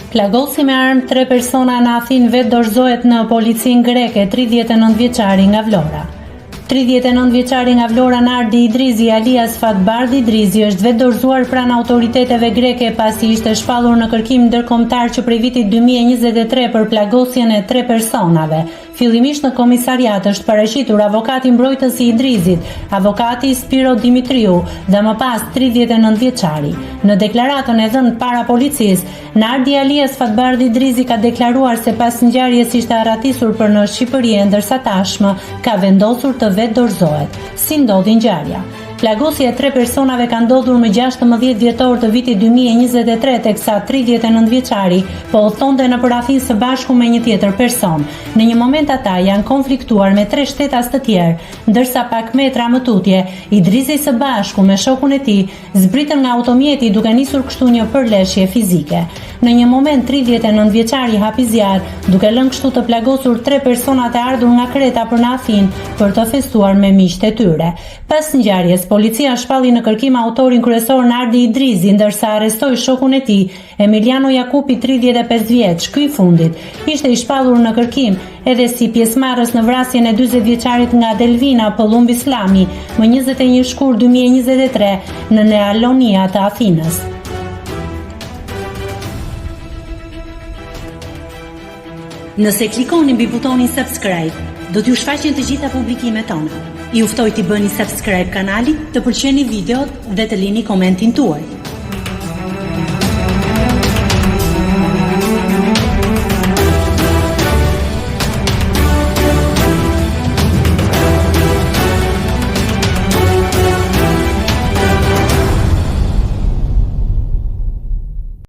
Plagosi me armë 3 persona në Athinë vetë dorëzohet në policin greke 39 vjeçari nga Vlora. 39 vjeçari nga Vlora Nardi Idrizi alias Fatbardi Idrizi është vetë dorëzuar pranë autoriteteve greke pasi ishte shpallur në kërkim ndërkombëtar që prej vitit 2023 për plagosjen e 3 personave. Fillimisht në komisariat është paraqitur avokati mbrojtës i Idrizit, avokati Spiro Dimitriu dhe më pas 39 vjeçari. Në deklaratën e dhënë para policisë, Nardi alias Fatbardi Idrizi ka deklaruar se pas ngjarjes ishte arratisur për në Shqipëri ndërsa tashmë ka vendosur të vetë dorëzohet. Si ndodhi ngjarja? Plagosja e 3 personave ka ndodhur më 16 dhjetor të vitit 2023 teksa 39 vjeçari po udhtonte në parafinë së bashku me një tjetër person. Në një moment ata janë konfliktuar me 3 shtetas të tjerë, ndërsa pak metra më tutje, Idrizi së bashku me shokun e tij zbritën nga automjeti duke nisur kështu një përleshje fizike. Në një moment 39 vjeçari hapi zjarr, duke lënë kështu të plagosur 3 persona të ardhur nga Kreta për në Athinë për të festuar me miqtë e tyre. Pas ngjarjes, policia shpalli në kërkim autorin kryesor Nardi Idrizi, ndërsa arrestoi shokun e tij, Emiliano Jakupi 35 vjeç. Ky i fundit ishte i shpallur në kërkim edhe si pjesëmarrës në vrasjen e 40 vjeçarit nga Delvina Pëllumb Islami më 21 shkurt 2023 në Nealonia të Athinës. Nëse klikoni mbi butonin subscribe, do t'ju shfaqen të gjitha publikimet tona. Ju ftoj t'i bëni subscribe kanalit, të pëlqeni videot dhe të lini komentin tuaj.